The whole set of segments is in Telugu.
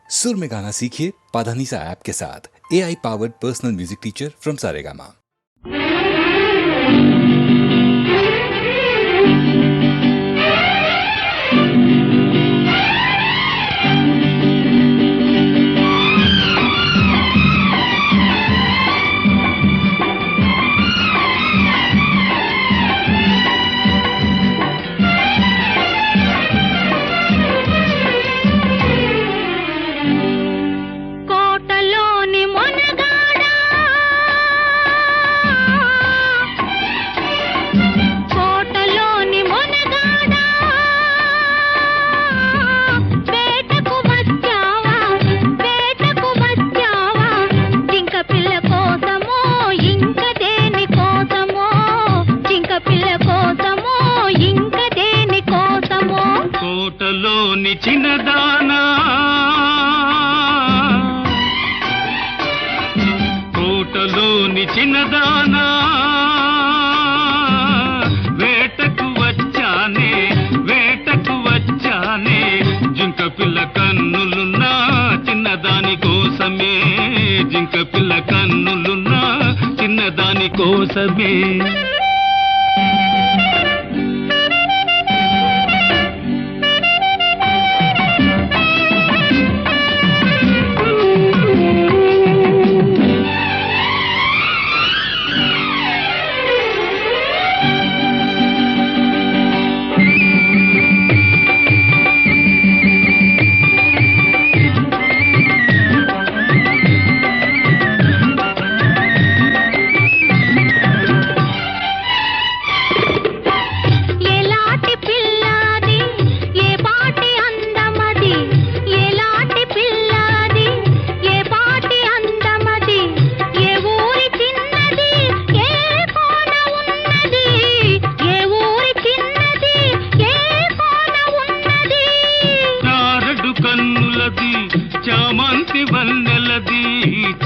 सुर में गाना सीखिए पाधानीसा ऐप के साथ। AI powered personal music teacher from Saregama. కోటలోని చిన్నదానా వేటకు వచ్చానే జింక పిల్ల కన్నులున్నా చిన్నదాని కోసమే జింక పిల్ల కన్నులున్నా చిన్నదాని కోసమే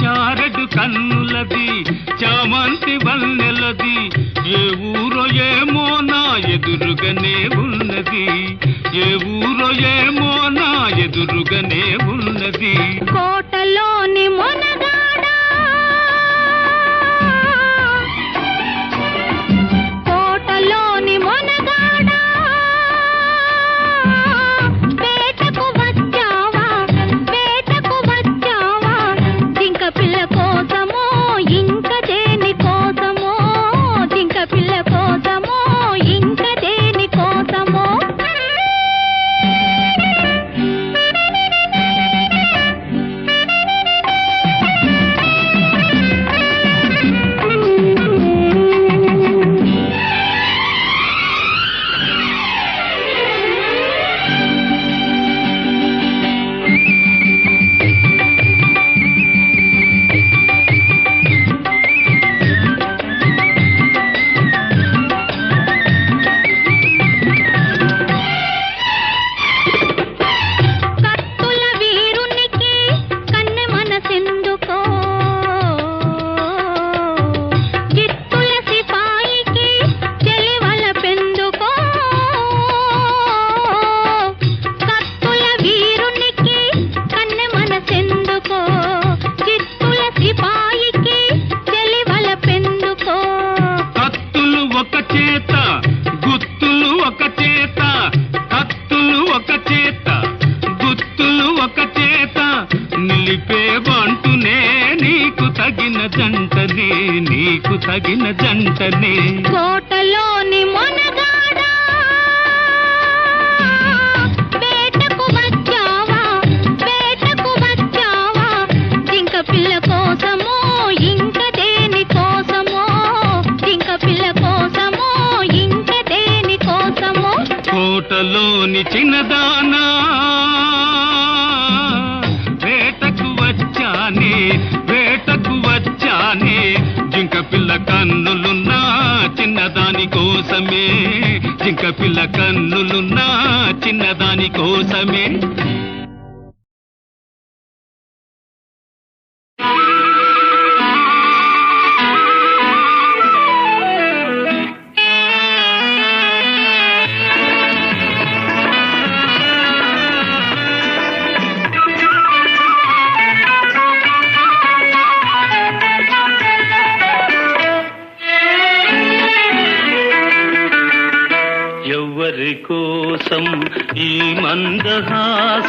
చారడు కన్నులది చామంతి వన్నెలది ఏ ఊరో ఏమో నా ఎదురుగానే ఉన్నది ఏ ఊరో ఏమో నా ఎదురుగానే ఉన్నది కోటలోని మొనగాడా కోటలోని మొనగాడా వేటకు వచ్చావా జింక పిల్ల కోసమో ఇంక దేని కోసమో జింక పిల్ల కోసమో ఇంక దేని కోసమో నీకు తగిన జంటనే కోటలోని మొనగాడా వేటకు వచ్చావా జింక పిల్ల కోసమో ఇంక దేని కోసమో జింక పిల్ల కోసమో ఇంక దేని కోసమో కోటలోని చిన్నదానా వేటకు వచ్చానే జింక పిల్ల కన్నులున్నా చిన్నదాని కోసమే జింక పిల్ల కన్నులున్నా చిన్నదాని కోసమే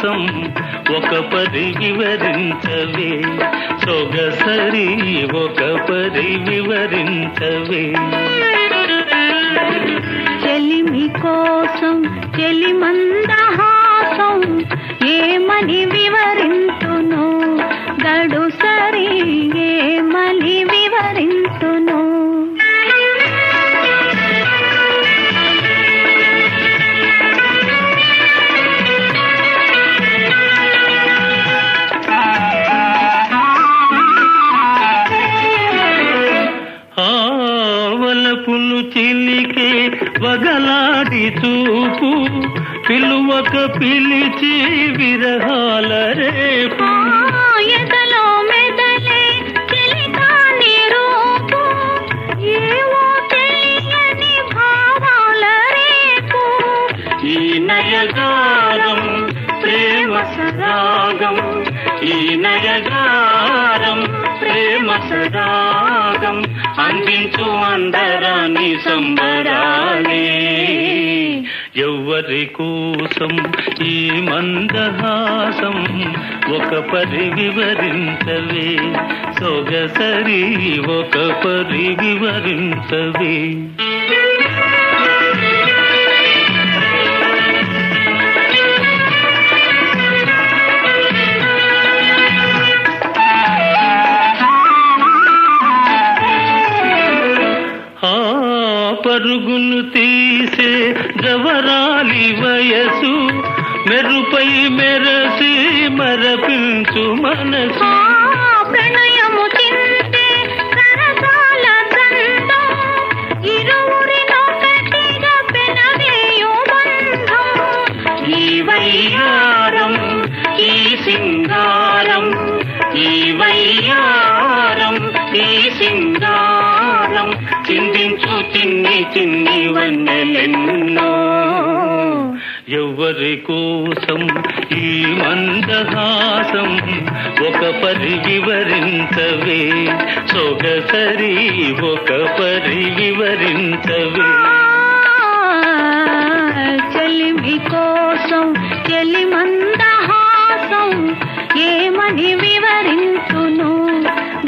మందహాసం ఒక పరి వివరించవే సొగసరి ఒక పరి వివరించవే చెలిమి కోసం చెలి మందహాసం ఏమని వివరింతును గడు సరి ఏమని వివరింతును ఆవలపులు చిలికే వగలాడి చూపు పిలువక పిలిచి విరహాల రేపు ఎదలో మెదలే చెలికాని రూపు ఏవో తెలియని భావాల రేపు ఈ నయగారం ప్రేమ సరాగం ఈ నయగారం ప్రేమ సరాగం అందించు అందరాని సంబరాలే ఎవ్వరి కోసం ఈ మందహాసం ఒక పరి వివరించవే సొగసరి ఒక పరి వివరించవే పరుగులు తీసే జవరాలి వయసు మెరుపై మెరసి మరపించు మనసు ప్రణయము చింతే సరసాల దండం ఇరువురినొకటిగా పెనవేయు బంధం ఈ వయ్యారం ఈ సింగారం ఈ వయ్యారం ఈ సింగారం చిందించు చిన్ని చిన్ని వన్నెలెన్నో ఎవ్వరి కోసం ఈ మందహాసం ఒక పరి వివరించవే సొగసరి ఒక పరి వివరించవే చెలిమి కోసం చెలి మందహాసం ఏమని వివరించును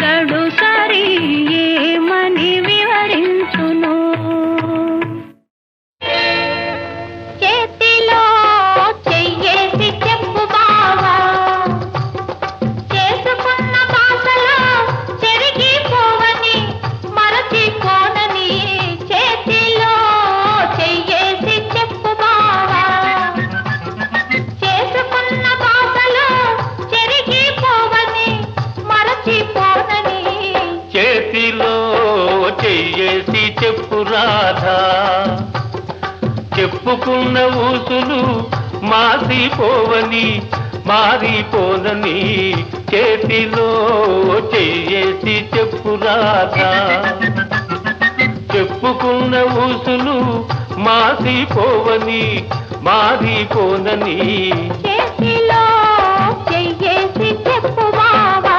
గడు సరి ఏమని వివరించును చేతిలో చెయ్యేసి చెప్పు బావా చేసుకున్న బాసలో చెరిగిపోవని మరచిపోనని చేతిలో చెయ్యేసి చెప్పు బావా చేసుకున్న బాసలో చెరిగిపోవని మరచిపోనని చేతిలో చెయ్యేసి చెప్పు రాధా చెప్పుకున్న ఊసులు మాసిపోవని మారిపోనని చేతిలో చెయ్యేసి చెప్పు రాధా చెప్పుకున్న ఊసులు మాసిపోవని మారిపోనని చేతిలో చెయ్యేసి చెప్పు బావా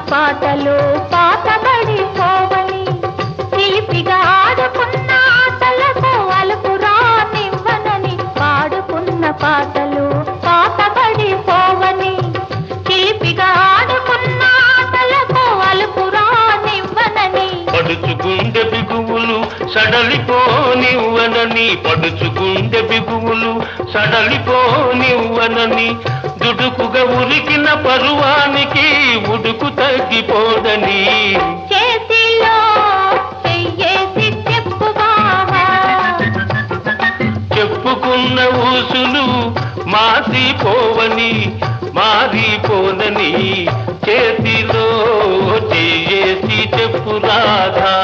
పాటలు పాతబడిపోవని చిలిపిగా ఆడుకున్న ఆటలకు అలుపు రానివ్వనని పాడుకున్న పాటలు పాతబడిపోవని చిలిపిగా ఆడుకున్న ఆటలకు అలుపు రానివ్వనని పడుచుకుండే బిగువులు సడలిపోనివ్వనని పడుచుకుండే బిగువులు సడలిపోనివ్వనని దుడుకుగా ఉరికిన పరువానికి ఉడుకు తగ్గిపోదని చేతిలో చెయ్యేసి చెప్పు బావా చెప్పుకున్న ఊసులు మాసిపోవని మారిపోనని చేతిలో చెయ్యేసి చెప్పు రాధా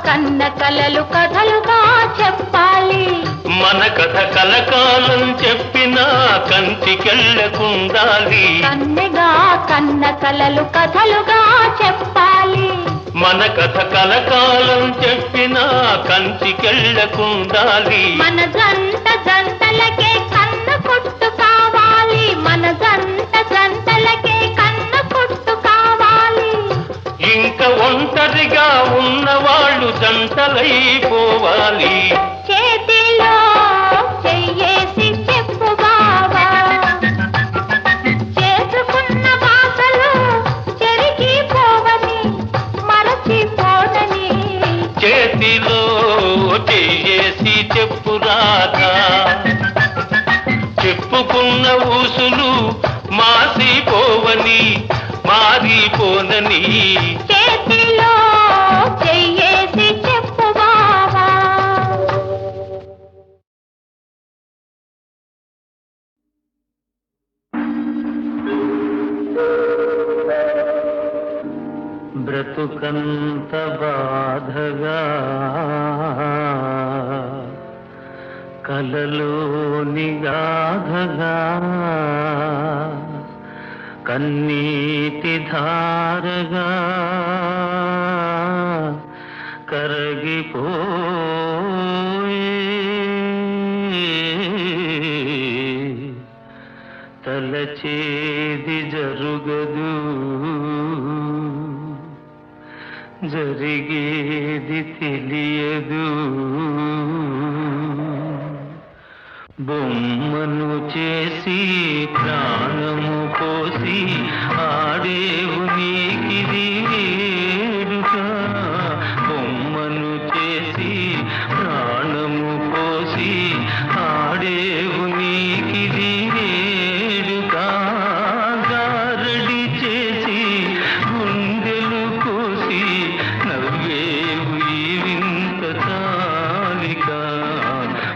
కన్న కలలు కథలుగా చెప్పాలి. మన కథ కలకాలం చెప్పినా కంటికెళ్ళకుండాలి. కన్నెగా కన్న కలలు కథలుగా చెప్పాలి. మన కథ కలకాలం చెప్పినా కంటికెళ్ళకుండాలి. మన జంట జంటలకే కన్న కొట్టు కావాలి. మన జంట జంటలకే కన్న కొట్టు కావాలి. ఇంకా ఒంటరిగా ఉన్నవాళ్ళు జంటలైపోవాలి. చేతిలో చెయ్యేసి చెప్పు బావా, చేసుకున్న బాసలు చెరిగిపోవని మరచిపోనని. చేతిలో చెయ్యేసి చెప్పు రాధా, చెప్పుకున్న ఊసులు మాసిపోవని మారిపోనని. చేతిలో చెయ్యేసి చెప్పు బావా. బ్రతుకంత బాధగా కలలోని గాధగా కన్నీటి ధారగా కరగిపోయే తలచేది జరుగదు, జరిగేది తెలియదు. బొమ్మను చేసి ప్రాణము పోసి ఆడేవు నీకిది వేడుక. బొమ్మను చేసి ప్రాణము పోసి ఆడేవు నీకిది వేడుక. గారడి చేసి గుండెలు కోసి నవ్వేవు ఈ వింత తాలిక.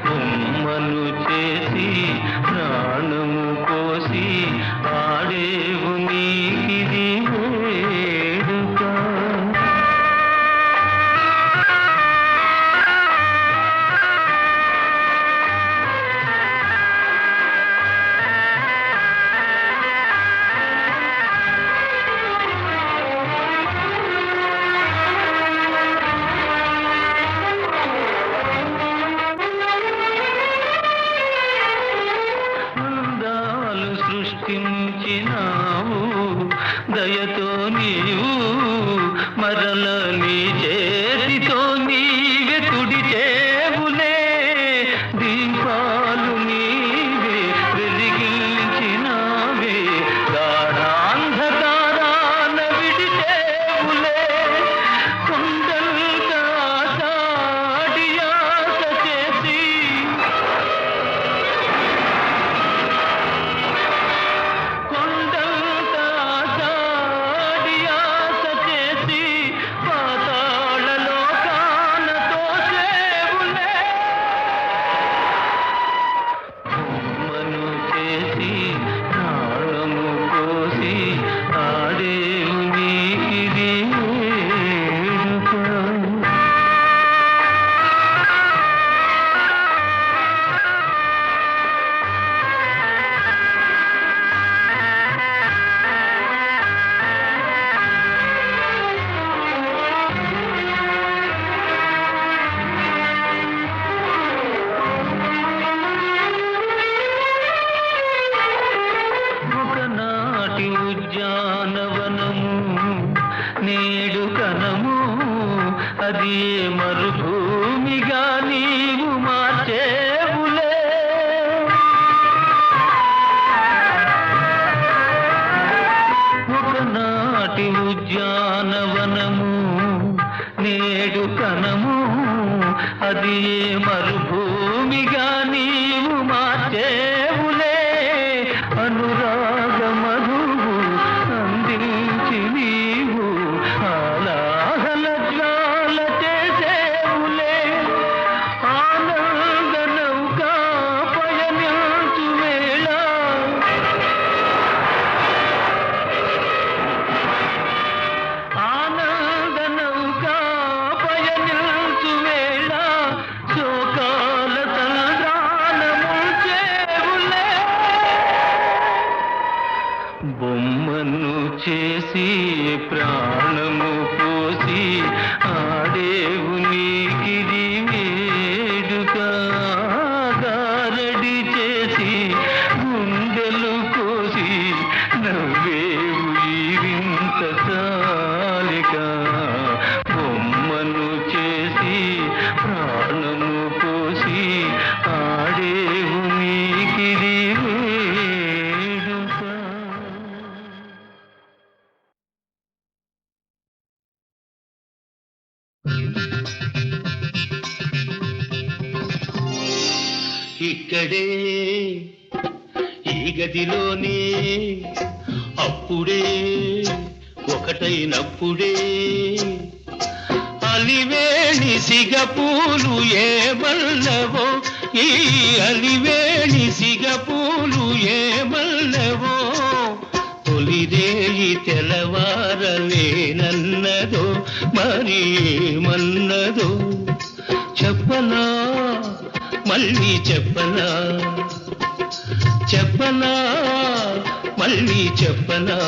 బొమ్మను చేసి ప్రాణము పోసి ఆడేవు నీకిది వేడుక. అందాలు సృష్టించినావు దయతో నీవు, మరల నీ చేతితో నీవే తుడిచేవులే. దీపాలు నీవే వెలిగించినావే, గాఢాంధకారాన విడిచేవులే. కొండంతా సాడియాస చేసి కొండంతా సాడియాస చేసి పాతాళ లోకాన తోసేవులే. బొమ్మను చేసి ప్రాణము పోసి ఆడేవు నీకిది వేడుక. ఒకనాటి ఉద్యానవనము నేడు కనము, అది మరుభూమిగా నీవు మార్చేవులే. ఒకనాటి ఉద్యానవనము నేడు కనము, అది మరుభూమిగా నీవు మార్చేవులే. అనురాగ మధువు అందించి నీవు ఆలాహల జ్వాల చేసేవులే. ఆనంద నౌకా పయనించు వేళ ఆనంద నౌకా పయనించు ప్రాణము పోసి ఆడేవు నీకిది వేడుక. ఇక్కడే ఈ గదిలోనే అప్పుడే ఒకటైనప్పుడే అలివేణి సిగపూలు ఏమల్లవో, ఈ అలివేణి సిగపూలు ఏమల్లవో, తొలిరేయి తెలవారలేనన్నదో మరి ఏమన్నదో, చెప్పనా మళ్ళీ చెప్పనా, చెప్పనా మళ్ళీ చెప్పనా.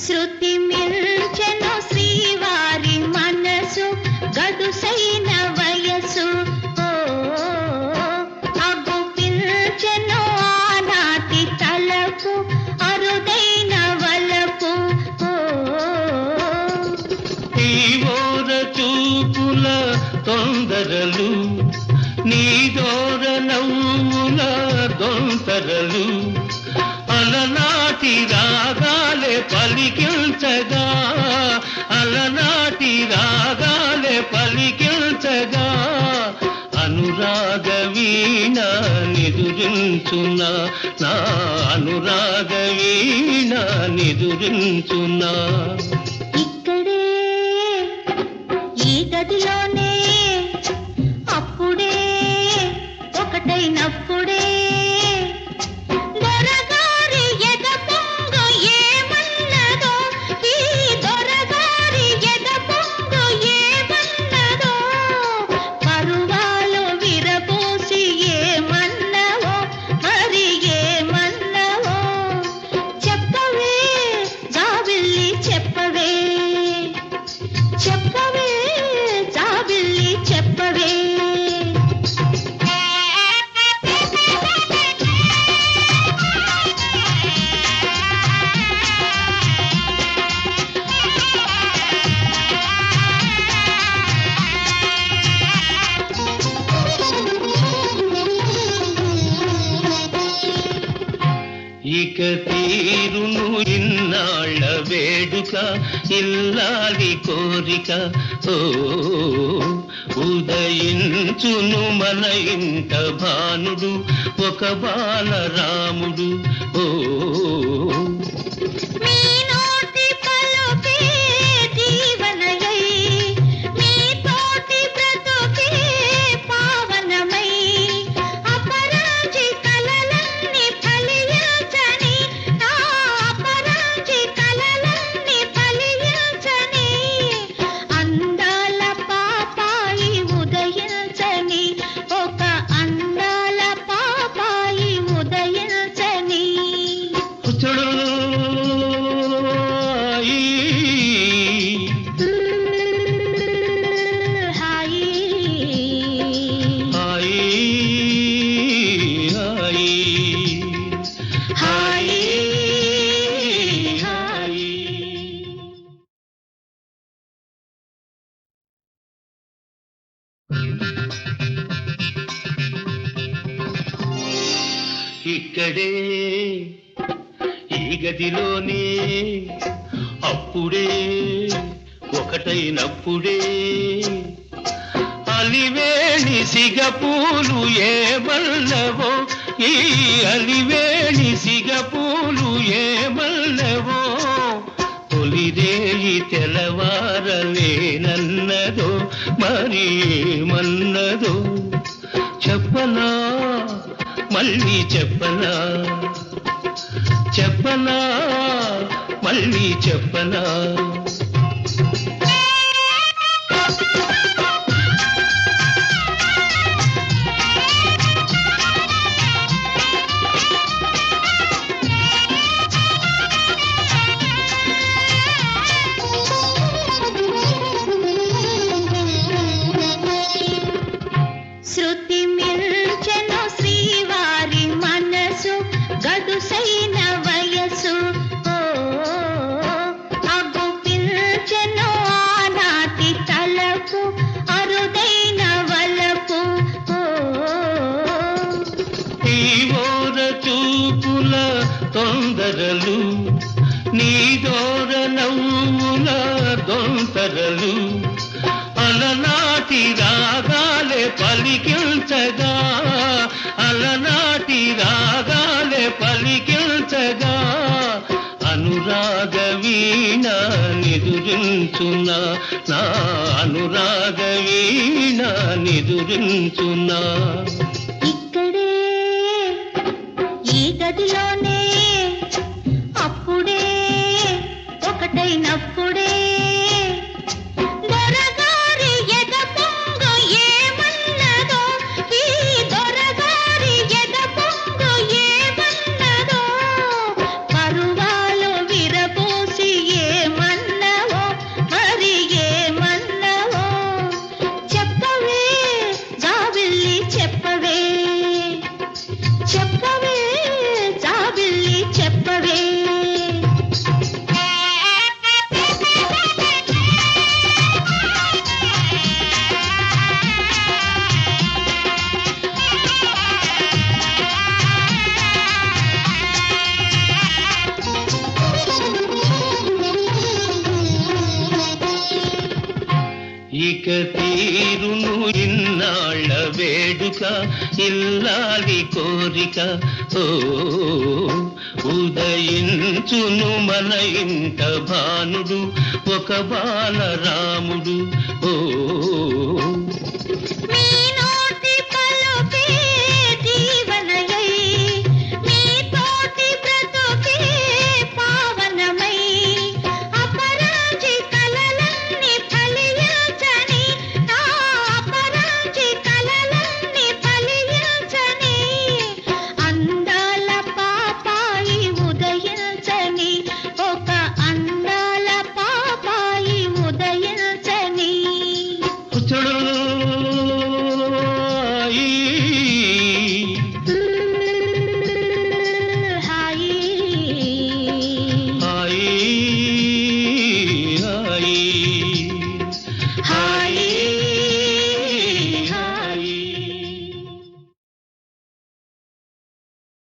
శృతి మిల్చెను శ్రీవారి మనసు గడుసైన వయసు, అగు పిల్చెను ఆనాటి తలపు అరుదైన వలపు. ఈ ఓర చూపుల తొందరలు, నీ దోర నవ్వుల దొంతరలు, అలనాటి రాగాలే పలికించగా, అలనాటి రాగాలే పలికించగా, అనురాగ వీణ నిదురించునా, నా అనురాగ వీణ నిదురించునా. ఇక్కడే ఈ గదిలోనే అప్పుడే ఒకటైనప్పుడే దొరగారి ఎద పొంగు ఏమన్నదో, ఈ దొరగారి ఎద పొంగు ఏమన్నదో, పరువాలు విరబోసి ఏమన్నవో మరి ఏమన్నవో, చెప్పవే జాబిల్లి చెప్పవే, చెప్పవే జాబిల్లి చెప్పవే. ఇక తీరును ఇన్నాళ్ళ వేడుక, ఇల్లాలి కోరిక, ఓ ఉదయించును మన ఇంట భానుడు ఒక బాల రాముడు. ఓ మీ నోటి పలుకే జీవనయై, మీ తోటి బ్రతుకే పావనమై, అపరాజి కలలన్నీ ఫలించని, నా అపరాజి కలలన్నీ ఫలించని, అందాల పాపాయి ఉదయించని, ఒక అందాల పాపాయి ఉదయించని. చూడు హాయి హాయి హాయి హాయి హాయి. ఇక్కడే ఈ గదిలోనే అప్పుడే ఒకటైనప్పుడే అలివేణి సిగపూలు ఏమల్లవో, ఈ అలివేణి సిగపూలు ఏమల్లవో, తొలిరేయి తెలవారలేనన్నదో మరి ఏమన్నదో, చెప్పనా మళ్ళీ చెప్పనా, చెప్పనా మళ్ళీ చెప్పనా. అప్సరంతరలు అలనాటి రాగాలే పలికించగా అలనాటి రాగాలే పలికించగా అనురాగ వీణ నిదురించునా నా అనురాగ వీణ నిదురించునా ఇక్కడే ఈ గదిలోనే అప్పుడే ఒకటైనప్పుడే దొరగారి ఎద పొంగు ఏమన్నదో ఈ దొరగారి ఎద పొంగు ఏమన్నదో పరువాలు విరబోసి ఏమన్నవో మరి ఏమన్నవో చెప్పవే జాబిల్లి చెప్పవే చెప్పవే జాబిల్లి చెప్పవే ఇక తీరును ఇన్నాళ్ళ వేడుక ఇల్లాలి కోరిక ఓ ఉదయించును మన ఇంట భానుడు ఒక బాలరాముడు ఓ